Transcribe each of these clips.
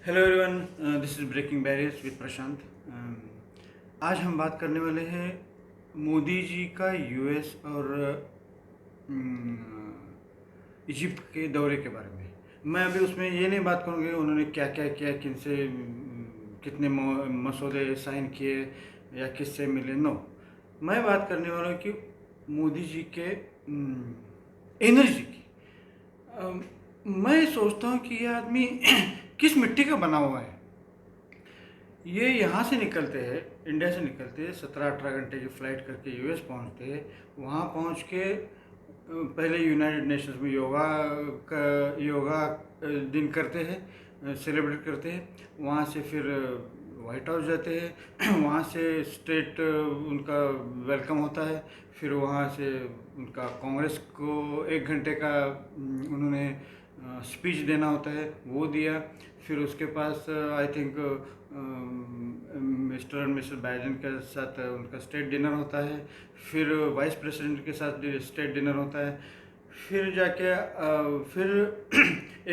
Hello everyone, this is breaking barriers with Prashant. आज हम बात करने वाले हैं मोदी जी का यूएस और इजिप्ट के दौरे के बारे में। मैं अभी उसमें ये नहीं बात करूँगी उन्होंने क्या क्या किया, किन से कितने मसौदे साइन किए या किससे मिले। नो, मैं बात करने वाला हूँ कि मोदी जी के एनर्जी की। मैं सोचता हूँ कि ये आदमी किस मिट्टी का बना हुआ है। ये यहाँ से निकलते हैं, इंडिया से निकलते हैं, 17-18 घंटे की फ़्लाइट करके यूएस पहुँचते हैं। वहाँ पहुँच के पहले यूनाइटेड नेशंस में योगा दिन करते हैं, सेलिब्रेट करते हैं। वहाँ से फिर वाइट हाउस जाते हैं। वहाँ से स्टेट उनका वेलकम होता है। फिर वहाँ से उनका कांग्रेस को 1 घंटे का उन्होंने स्पीच देना होता है, वो दिया। फिर उसके पास आई थिंक मिस्टर और मिसेस बाइडेन के साथ उनका स्टेट डिनर होता है। फिर वाइस प्रेसिडेंट के साथ स्टेट डिनर होता है। फिर जाके फिर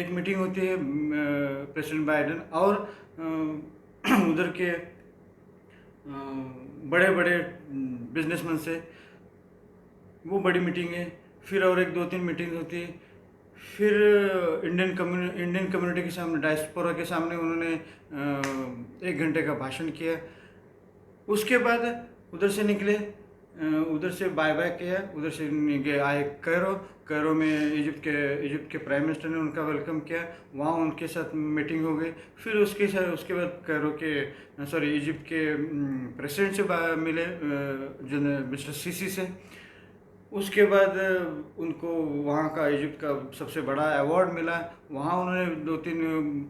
एक मीटिंग होती है प्रेसिडेंट बाइडेन और उधर के बड़े बड़े बिजनेसमैन से, वो बड़ी मीटिंग है। फिर और एक दो तीन मीटिंग होती है। फिर इंडियन कम्युनिटी के सामने, डायस्पोरा के सामने उन्होंने 1 घंटे का भाषण किया। उसके बाद उधर से निकले, उधर से बाय बाय किया, उधर से आए कैरो में। इजिप्ट के प्राइम मिनिस्टर ने उनका वेलकम किया, वहाँ उनके साथ मीटिंग हो गई। फिर उसके बाद कैरो के इजिप्ट के प्रेसिडेंट से मिले, मिस्टर सीसी से। उसके बाद उनको वहाँ का इजिप्ट का सबसे बड़ा अवार्ड मिला, वहाँ उन्होंने 2-3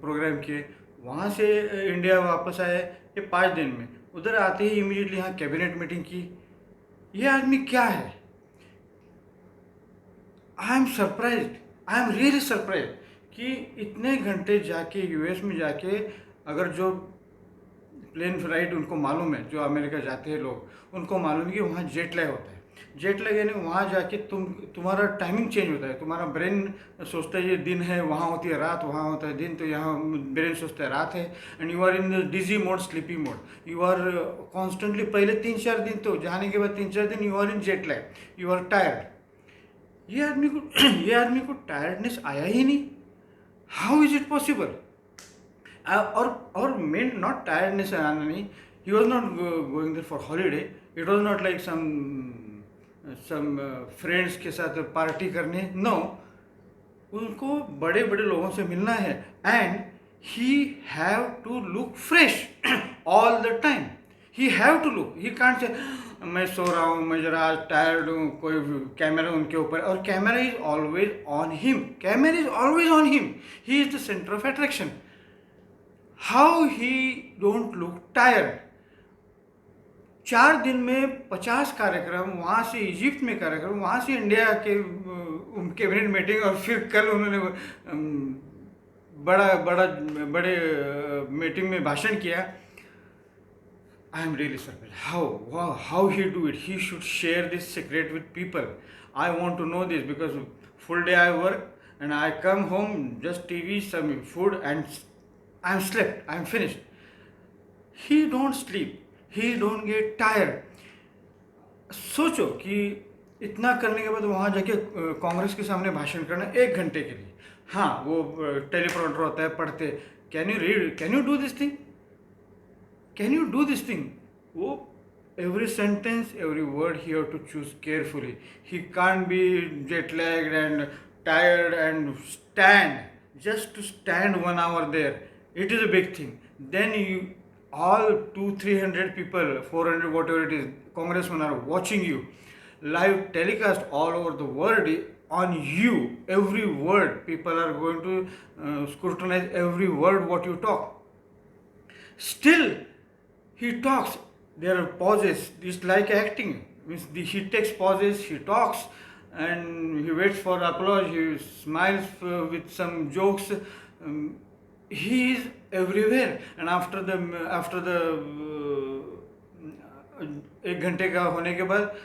प्रोग्राम किए। वहाँ से इंडिया वापस आए ये 5 दिन में। उधर आते ही इमीडिएटली यहाँ कैबिनेट मीटिंग की। ये आदमी क्या है? आई am surprise, I am really surprise कि इतने घंटे जाके यूएस में जाके, अगर जो प्लेन फ्लाइट उनको मालूम है, जो अमेरिका जाते हैं लोग उनको मालूम है कि वहाँ जेट लैग होता है। जेट लैग यानी वहाँ जाके तुम्हारा टाइमिंग चेंज होता है। तुम्हारा ब्रेन सोचता है ये दिन है, वहाँ होती है रात, वहाँ होता है दिन, तो यहाँ ब्रेन सोचता है रात है। And you are in dizzy mode, sleepy mode. You are constantly, पहले 3-4 दिन, तो जाने के बाद 3-4 दिन you are in jet lag, you are tired. ये आदमी को टायर्डनेस आया ही नहीं। How is it possible? और मेन नॉट टायर्डनेस आना नहीं, he was not going there for holiday. It was not like some friends के साथ पार्टी करने। नो, उनको बड़े बड़े लोगों से मिलना है। And he have to look fresh all the time. He have to look, he can't say मैं सो रहा हूँ, मैं जरा आज टायर्ड हूँ, कोई कैमरा उनके ऊपर, और camera is always on him. Camera is always on him. He is the centre of attraction. How he don't look tired? 4 दिन में 50 कार्यक्रम, वहाँ से इजिप्ट में कार्यक्रम, वहाँ से इंडिया के कैबिनेट मीटिंग, और फिर कल उन्होंने बड़े मीटिंग में भाषण किया। I am really surprised. How he do it? He should share this secret with people. I want to know this because full day I work and I come home just TV, some food, and I'm slept. I'm finished. He don't sleep. He don't get tired. सोचो कि इतना करने के बाद वहाँ जाके कांग्रेस के सामने भाषण करना 1 घंटे के लिए। हाँ, वो टेलीप्रॉम्प्टर होता है, पढ़ते। Can you read? Can you do this thing? Can you do this thing? Oh, every sentence, every word he have to choose carefully. He can't be jet lagged and tired and just to stand 1 hour there. It is a big thing. Then you, all 200-300 people, 400, whatever it is, congressmen are watching you. Live telecast all over the world on you. Every word, people are going to scrutinize every word what you talk. Still, he talks. There are pauses. It's like acting. Means he takes pauses. He talks, and he waits for applause. He smiles with some jokes. He is everywhere. And after the 1 घंटे का होने के बाद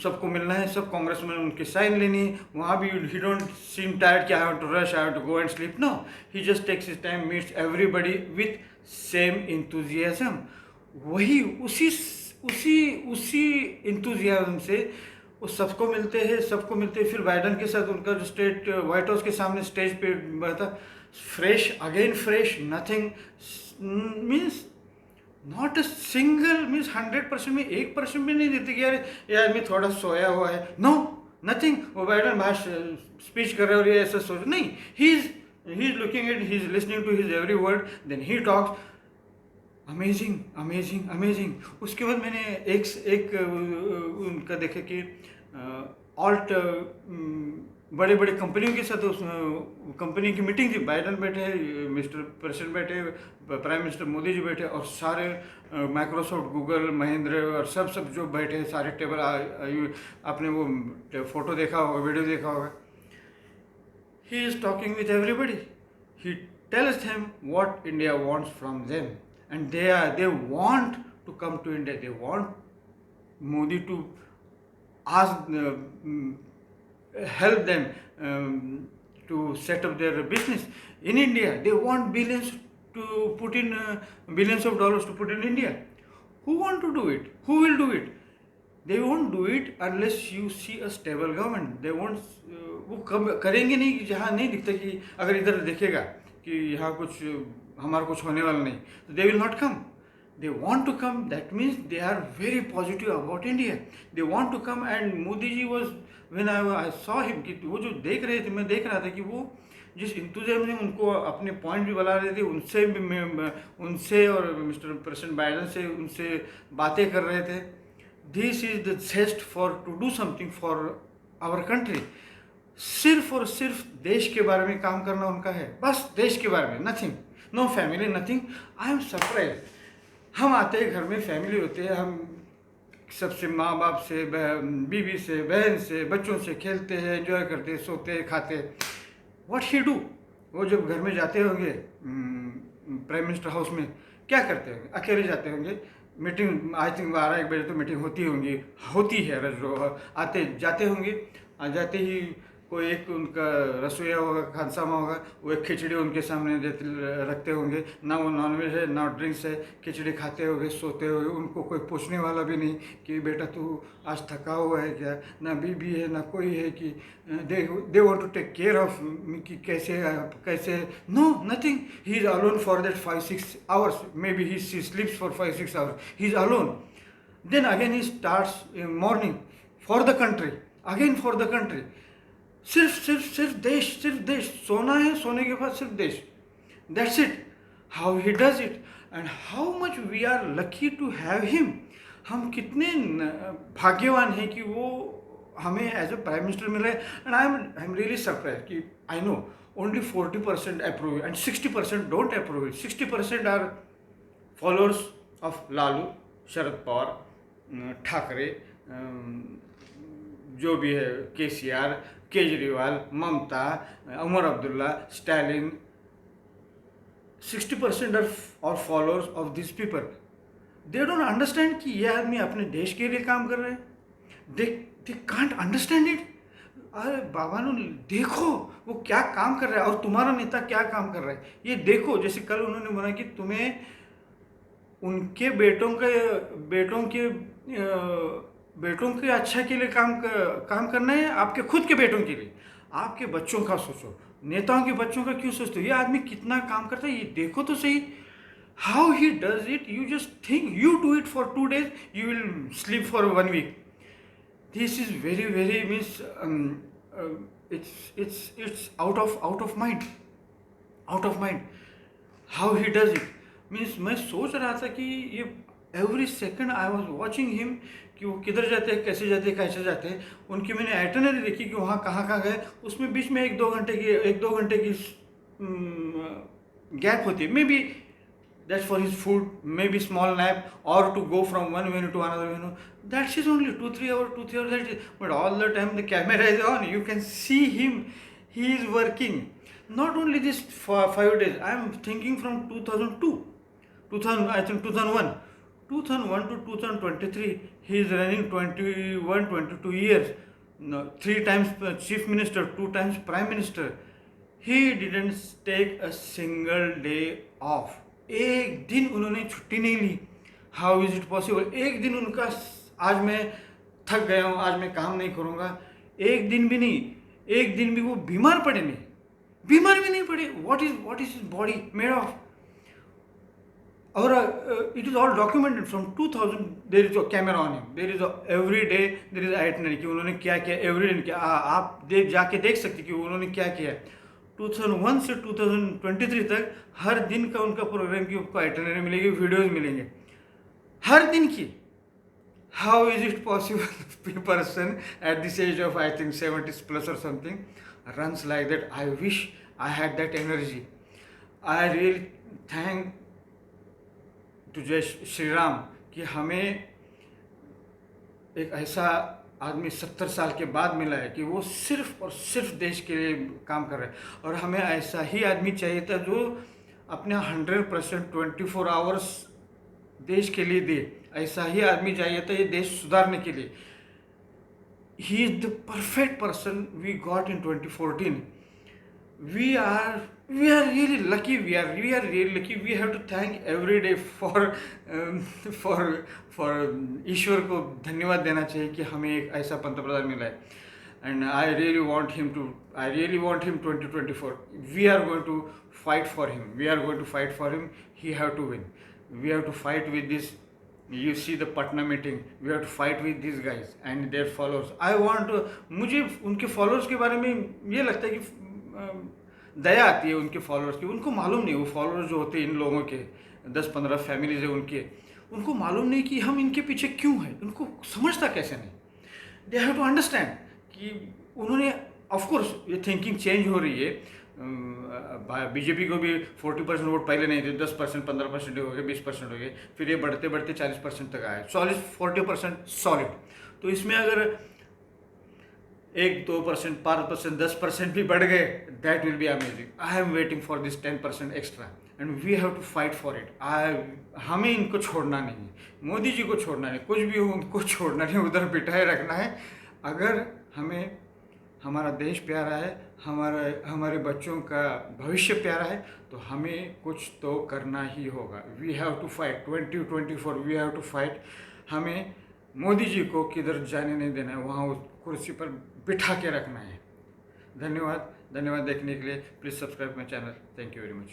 सबको मिलना है, सब कांग्रेस में उनके साइन लेनी है, वहाँ भी ही डोंट सीम टायर्ड कि I have to rush, I have to go and sleep, no, he just takes his time, meets everybody with same enthusiasm. वही उसी उसी उसी इंथुजियाज्म से वो सबको मिलते हैं, सबको मिलते हैं। फिर बाइडन के साथ उनका जो स्टेट व्हाइट हाउस के सामने स्टेज पे बैठा, fresh again fresh, nothing means not a single, means 100% में 1% भी नहीं देते कि यार ये आदमी थोड़ा सोया हुआ है, नो, नथिंग। वो बाइडन स्पीच कर रहे हैं और ये ऐसा सोच नहीं, he is looking at, he is listening to his every word, then he talks, amazing amazing amazing. उसके बाद मैंने एक उनका देखा कि ऑल्ट बड़े बड़े कंपनियों के साथ उस कंपनी की मीटिंग थी, बाइडन बैठे, मिस्टर प्रेसिडेंट बैठे, प्राइम मिनिस्टर मोदी जी बैठे, और सारे माइक्रोसॉफ्ट, गूगल, महिंद्रा और सब जो बैठे सारे टेबल, आपने वो फोटो देखा होगा, वीडियो देखा होगा। He is talking with everybody, he tells them what India wants from them, and they want to come to India, they want Modi to ask help them to set up their business in India. They want billions to put in billions of dollars to put in India. Who want to do it? Who will do it? They won't do it unless you see a stable government. They won't वो करेंगे नहीं जहाँ नहीं दिखता कि अगर इधर देखेगा कि यहाँ कुछ हमारा कुछ होने वाला नहीं, तो they will not come. They want to come. That means they are very positive about India. They want to come. And Modi ji was, when I saw him, कि वो जो देख रहे थे, मैं देख रहा था कि वो जिस इंतजाम ने उनको अपने पॉइंट भी बता रहे थे, उनसे भी उनसे और मिस्टर प्रेसिडेंट बाइडन से उनसे बातें कर रहे थे। This is the zest for to do something for our country. सिर्फ और सिर्फ देश के बारे में काम करना उनका है, बस देश के बारे में, nothing, no family, nothing. I am surprise. हम आते हैं, घर में फैमिली होते हैं, हम सबसे माँ बाप से, बीवी से, बहन से, बच्चों से खेलते हैं, एंजॉय करते हैं, सोते हैं, खाते हैं। What he do? वो जब घर में जाते होंगे प्राइम मिनिस्टर हाउस में, क्या करते होंगे? अकेले जाते होंगे, मीटिंग आई थिंक 12-1 बजे तो मीटिंग होती है रोज, आते जाते होंगे। आ जाते ही कोई एक उनका रसोईया होगा, खानसामा होगा, वो एक खिचड़ी उनके सामने रखते होंगे, ना वो नॉनवेज है ना ड्रिंक्स है, खिचड़ी खाते होंगे, सोते होंगे। उनको कोई पूछने वाला भी नहीं कि बेटा तू आज थका हुआ है क्या, ना बीबी है ना कोई है कि they want to take care of कि कैसे, no, nothing. He is alone for that 5-6 hours, maybe he sleeps for 5-6 hours, he is alone. Then again he starts in morning for the country, again for the country. सिर्फ देश, सोना है, सोने के बाद सिर्फ देश, that's it. How he does it and how much we are lucky to have him. हम कितने भाग्यवान हैं कि वो हमें एज अ प्राइम मिनिस्टर मिल रहे हैं। And I am really surprise कि I know only 40% approve and 60% don't approve it. 60% are followers of Lalu, Sharad Pawar, Thackeray, जो भी है, KCR, Kejriwal, Mamata, Omar Abdullah, Stalin. 60% are followers of this people. They don't understand कि ये आदमी अपने देश के लिए काम कर रहे हैं। They can't understand it. अरे बाबा नो, देखो वो क्या काम कर रहा है और तुम्हारा नेता क्या काम कर रहा है, ये देखो। जैसे कल उन्होंने बोला कि तुम्हें उनके बेटों के अच्छा के लिए काम करना है, आपके खुद के बेटों के लिए। आपके बच्चों का सोचो, नेताओं के बच्चों का क्यों सोचते हो? ये आदमी कितना काम करता है, ये देखो तो सही। How he does it, you just think, you do it for 2 days, you will sleep for 1 week. This is very means it's out of mind. How he does it means मैं सोच रहा था कि ये every second I was watching him कि वो किधर जाते हैं, कैसे जाते हैं। उनकी मैंने आइटनरी देखी कि वहाँ कहाँ गए। उसमें बीच में 1-2 घंटे की गैप होती है। May be that's for his food, maybe small nap, or to go from one venue to another venue. That's his only 2-3 hours. That is, but all the time the camera is on. You can see him. He is working. Not only this for 5 days. I am thinking from 2002, I think 2001. 2001 to 2023, he is running 21, 22 years. No, 3 times chief minister, 2 times prime minister. He didn't take a single day off. एक दिन उन्होंने छुट्टी नहीं ली. How is it possible? एक दिन उनका आज मैं थक गया हूँ, आज मैं काम नहीं करूँगा, एक दिन भी नहीं. एक दिन भी वो बीमार पड़े नहीं, बीमार भी नहीं पड़े. What is his body made of? Or it is all documented from 2000. There is a camera on him. There is every day there is itinerary कि उन्होंने क्या किया, every day क्या. आप जाके देख सकते कि उन्होंने क्या किया. 2001 से 2023 तक हर दिन का उनका प्रोग्राम की आपको आइटनरी मिलेगी, वीडियोस मिलेंगे हर दिन की. How is it possible a person at this age of I think 70s plus or something runs like that? I wish I had that energy. I really thank to जय श्री राम कि हमें एक ऐसा आदमी 70 साल के बाद मिला है कि वो सिर्फ और सिर्फ देश के लिए काम कर रहा है. और हमें ऐसा ही आदमी चाहिए था जो अपने 100% 24 आवर्स देश के लिए दे. ऐसा ही आदमी चाहिए था ये देश सुधारने के लिए. He is the perfect person we got in 2014. we are really lucky. We are really lucky. We have to thank every day for ईश्वर को धन्यवाद देना चाहिए कि हमें एक ऐसा पंतप्रधान मिला है. And I really want him 2024. We are going to fight for him. He have to win. We have to fight with this. You see the Patna meeting. We have to fight with these guys and their followers. मुझे उनके followers के बारे में ये लगता है कि दया आती है उनके फॉलोअर्स की. उनको मालूम नहीं, वो फॉलोअर्स जो होते हैं इन लोगों के 10-15 फैमिलीज है उनको मालूम नहीं कि हम इनके पीछे क्यों हैं. उनको समझता कैसे नहीं. दे हैव टू अंडरस्टैंड कि उन्होंने ऑफकोर्स ये थिंकिंग चेंज हो रही है. बीजेपी को भी 40% वोट पहले नहीं थे, 10%, 15% हो गए, 20% हो गए, फिर ये बढ़ते बढ़ते 40% तक आए. 40% सॉलिड. तो इसमें अगर 1-2%, 5%, 10% भी बढ़ गए, that will be amazing. I am waiting for this 10% extra and we have to fight for it. हमें इनको छोड़ना नहीं है, मोदी जी को छोड़ना नहीं, कुछ भी हो उनको छोड़ना नहीं, उधर बिठाए रखना है. अगर हमें हमारा देश प्यारा है, हमारे बच्चों का भविष्य प्यारा है, तो हमें कुछ तो करना ही होगा. We have to fight. 2024 we have to fight. हमें मोदी जी को किधर जाने नहीं देना है, वहाँ उस कुर्सी पर बिठा के रखना है. धन्यवाद देखने के लिए. Please subscribe my channel. Thank you very much.